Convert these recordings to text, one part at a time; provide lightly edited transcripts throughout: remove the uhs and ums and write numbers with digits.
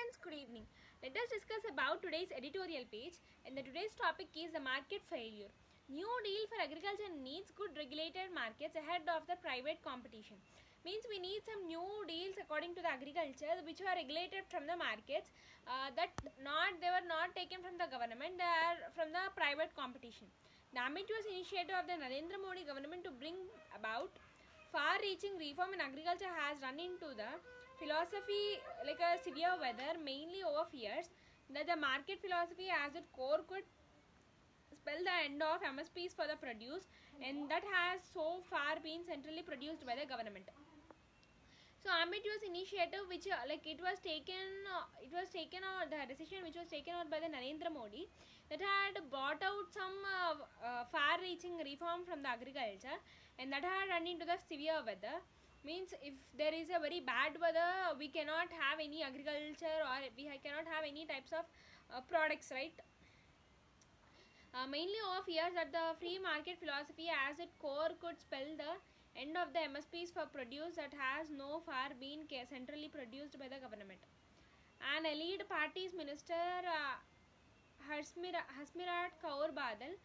friends, good evening. Let us discuss about today's editorial page, and today's topic is the market failure. New deal for agriculture needs good regulated markets ahead of the private competition. Means we need some new deals according to the agriculture which were regulated from the markets, they were not taken from the government, they are from the private competition. The ambitious initiative of the Narendra Modi government to bring about far-reaching reform in agriculture has run into the philosophy like a severe weather, mainly over fears that the market philosophy as its core could spell the end of MSPs for the produce, and that has so far been centrally produced by the government. So ambitious initiative which the decision which was taken out by the Narendra Modi, that had brought out some far reaching reform from the agriculture, and that had run into the severe weather. Means if there is a very bad weather, we cannot have any agriculture, or we cannot have any types of products, right? Mainly over fears that the free market philosophy as its core could spell the end of the MSPs for produce that has no far been centrally produced by the government. An elite party's minister, Hasmirat Kaur Badal,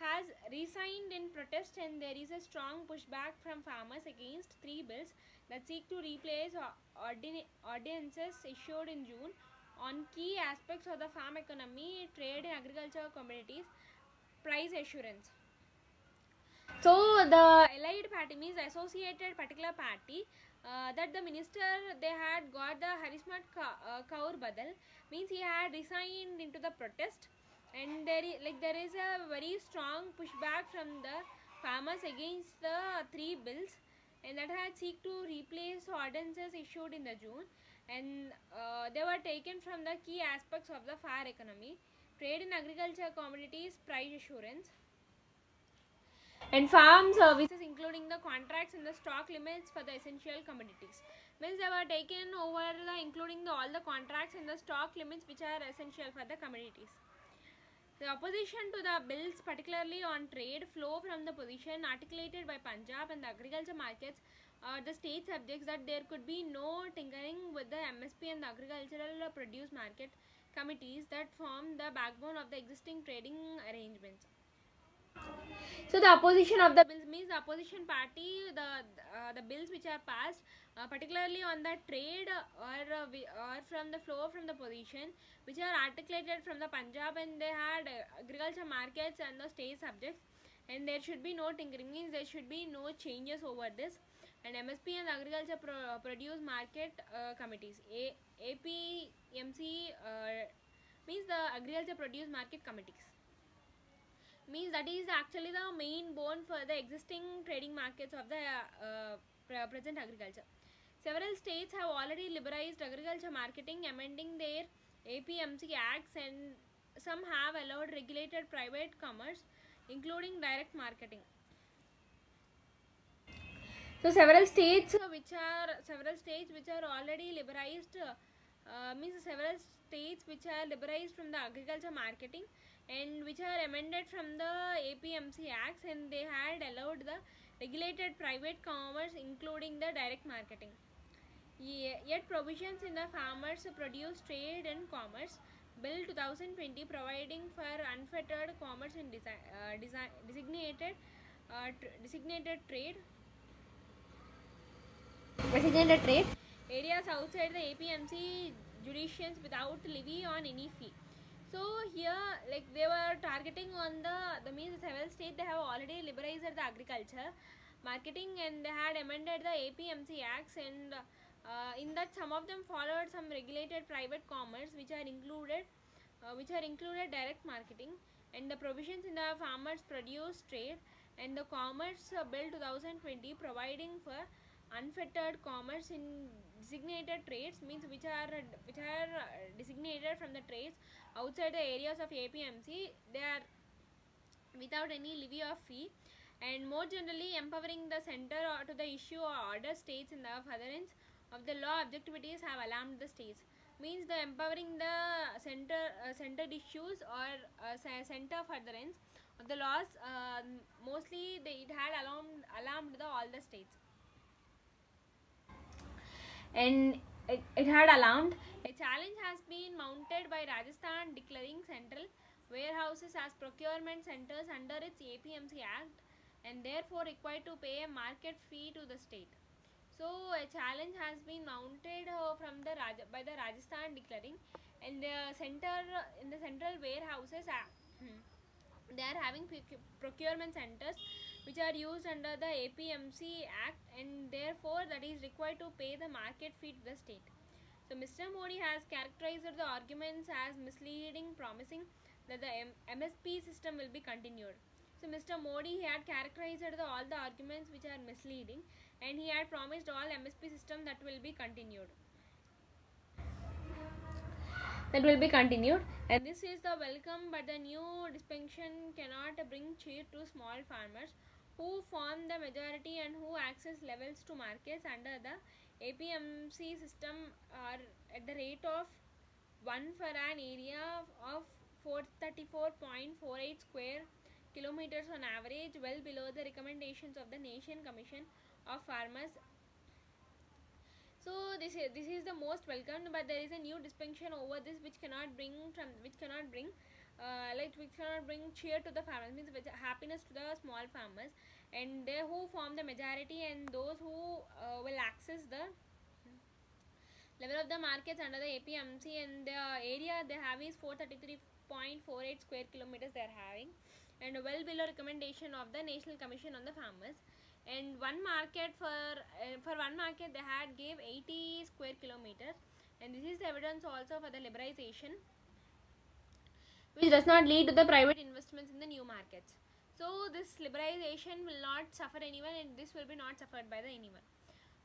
has resigned in protest, and there is a strong pushback from farmers against three bills that seek to replace ordinances issued in June on key aspects of the farm economy, trade and agricultural commodities, price assurance. So the allied party means associated particular party, that the minister they had got the Harismat Kaur Badal, means he had resigned into the protest, and there is a very strong pushback from the farmers against the three bills, and that had seek to replace ordinances issued in the June, and they were taken from the key aspects of the FAR economy, trade in agriculture commodities, price assurance, and farm services, including the contracts and the stock limits for the essential commodities. Means they were taken over including all the contracts and the stock limits which are essential for the commodities. The opposition to the bills, particularly on trade, flow from the position articulated by Punjab and the agriculture markets, the state subjects that there could be no tinkering with the MSP and the agricultural produce market committees that form the backbone of the existing trading arrangements. So the opposition of the bills means the opposition party, the bills which are passed, particularly on the trade, or from the flow from the position, which are articulated from the Punjab, and they had agriculture markets and the state subjects, and there should be no tinkering, means there should be no changes over this, and MSP and agriculture produce market committees, APMC, means the agriculture produce market committees, means that is actually the main bone for the existing trading markets of the present agriculture. Several states have already liberalized agriculture marketing, amending their APMC acts, and some have allowed regulated private commerce, including direct marketing. So several states which are already liberalized, means several states which are liberalized from the agriculture marketing, and which are amended from the APMC acts, and they had allowed the regulated private commerce, including the direct marketing. Yet provisions in the Farmers Produce Trade and Commerce Bill 2020, providing for unfettered commerce in designated trade areas outside the APMC jurisdictions without levy on any fee. So here, like, they were targeting on the means several states they have already liberalized the agriculture marketing, and they had amended the APMC acts, and in that some of them followed some regulated private commerce which are included direct marketing, and the provisions in the Farmers Produce Trade and the Commerce Bill 2020, providing for unfettered commerce in designated trades, means which are designated from the trades outside the areas of APMC, they are without any levy of fee, and more generally empowering the center to the issue or order states in the furtherance of the law objectivities have alarmed the states, means the empowering the centered issues, or center furtherance of the laws, mostly it had alarmed all the states, and it had alarmed A challenge has been mounted by Rajasthan declaring central warehouses as procurement centers under its APMC Act and therefore required to pay a market fee to the state. So a challenge has been mounted by the Rajasthan declaring and the center in the central warehouses. They are having procurement centers which are used under the APMC Act and therefore that is required to pay the market fee to the state. So Mr. Modi has characterized the arguments as misleading, promising that the MSP system will be continued. So Mr. Modi had characterized all the arguments which are misleading and he had promised all MSP system that will be continued. And this is the welcome, but the new dispensation cannot bring cheer to small farmers who form the majority and who access levels to markets under the APMC system are at the rate of 1 for an area of 434.48 square kilometers on average, well below the recommendations of the Nation Commission of Farmers. So this is the most welcomed, but there is a new dispensation over this which cannot bring cheer to the farmers, means happiness to the small farmers, and they who form the majority and those who will access the level of the markets under the APMC, and the area they have is 433.48 square kilometers they are having, and well below recommendation of the National Commission on the Farmers. And one market for one market they had gave 80 square kilometers, and this is the evidence also for the liberalization which does not lead to the private investments in the new markets. So this liberalization will not suffer anyone, and this will be not suffered by the anyone.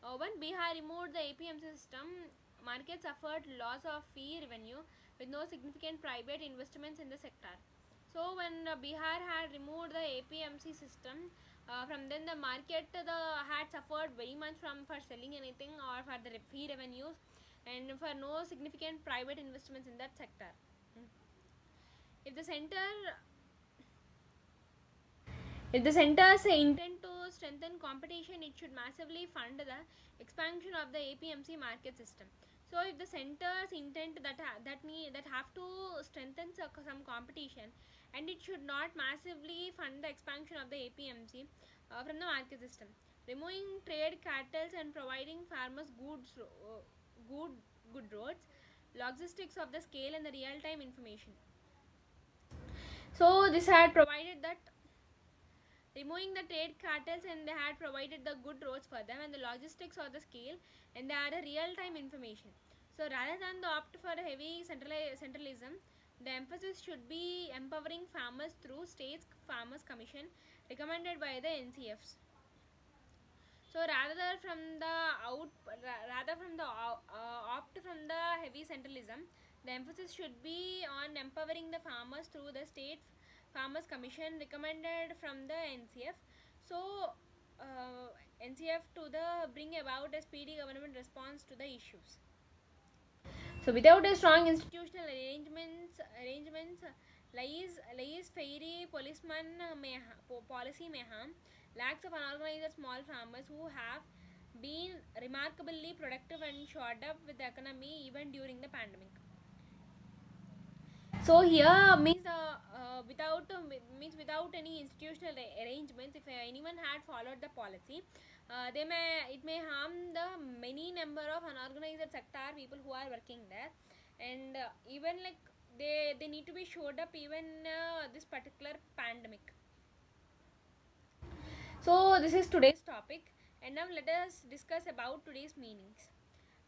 When Bihar removed the APMC system, markets suffered loss of fee revenue with no significant private investments in the sector. So when Bihar had removed the APMC system, from then the market had suffered very much for selling anything or for the fee revenues and for no significant private investments in that sector. If the centers intend to strengthen competition, it should massively fund the expansion of the APMC market system. So if the centers intend that have to strengthen some competition, and it should not massively fund the expansion of the APMC from the market system, removing trade cartels and providing farmers good roads, logistics of the scale and the real time information. So this had provided that removing the trade cartels, and they had provided the good roads for them and the logistics or the scale, and they had a real time information. So rather than the opt for a heavy centralism, the emphasis should be empowering farmers through states farmers commission recommended by the NCFs. So rather from the opt from the heavy centralism, the emphasis should be on empowering the farmers through the state farmers commission recommended from the NCF. So NCF to the bring about a speedy government response to the issues. So without a strong institutional arrangements, lies fairy policy may harm lakhs of unorganized small farmers who have been remarkably productive and shored up with the economy even during the pandemic. So here without any institutional arrangements, if anyone had followed the policy, it may harm the many number of unorganized sector people who are working there, and even like they need to be showed up even this particular pandemic. So this is today's topic, and now let us discuss about today's meanings.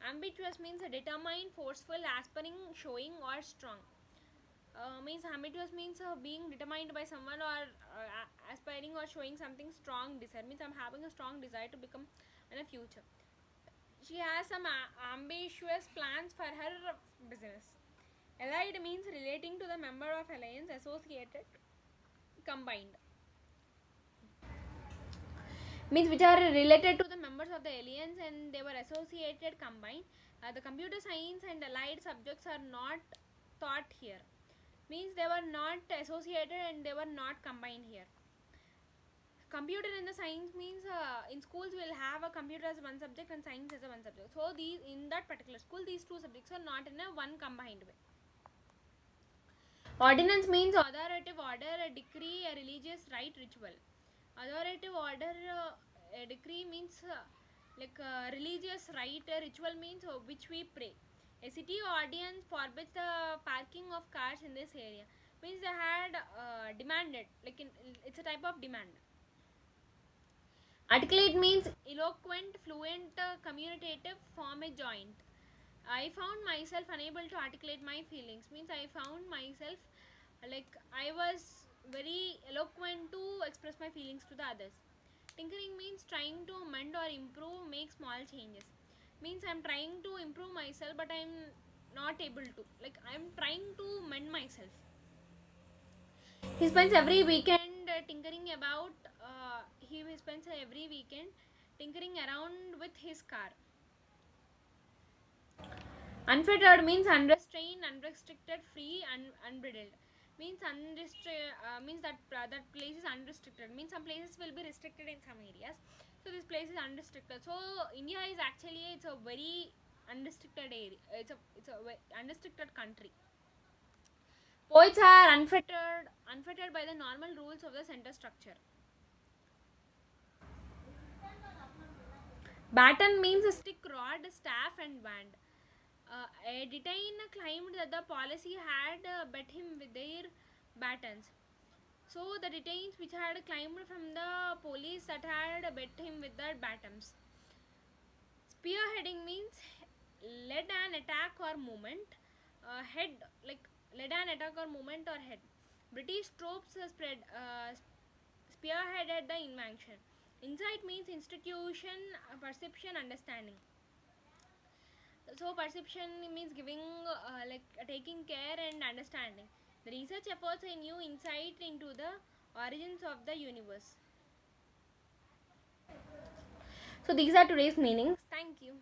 Ambitious means determined, forceful, aspiring, showing, or strong. Means ambitious means being determined by someone, or aspiring or showing something strong desire, means I'm having a strong desire to become in a future. She has some ambitious plans for her business. Allied means relating to the member of alliance, associated, combined, means which are related to the members of the alliance and they were associated, combined. The computer science and allied subjects are not taught here, means they were not associated and they were not combined here. Computer in the science means in schools we'll have a computer as one subject and science as a one subject. So these, in that particular school, these two subjects are not in a one combined way. Ordinance means authoritative order, a decree, a religious rite, ritual. Authoritative order, a decree means like a religious rite, a ritual means which we pray. A city ordinance forbids the parking of cars in this area. Means they had demanded, like it's a type of demand. Articulate means eloquent, fluent, communicative, form a joint. I found myself unable to articulate my feelings. Means I found myself like I was very eloquent to express my feelings to the others. Tinkering means trying to mend or improve, make small changes. Means I'm trying to improve myself, but I'm not able to. Like I'm trying to mend myself. He spends every weekend tinkering about. He spends every weekend tinkering around with his car. Unfettered means unrestrained, unrestricted, free, and unbridled. Means means that place is unrestricted. Means some places will be restricted in some areas. So this place is unrestricted. So India is actually, it's a very unrestricted area. It's a unrestricted country. Poets are unfettered by the normal rules of the sentence structure. Baton means a stick, rod, staff, and band. A detainee claimed that the policy had bet him with their batons. So the detainees which had climbed from the police that had bet him with their batons. Spearheading means led an attack or movement. Head, like led an attack or movement or head. British troops spearheaded the invasion. Insight means institution, perception, understanding. So perception means giving like taking care and understanding. The research efforts a new insight into the origins of the universe. So these are today's meanings. Thank you.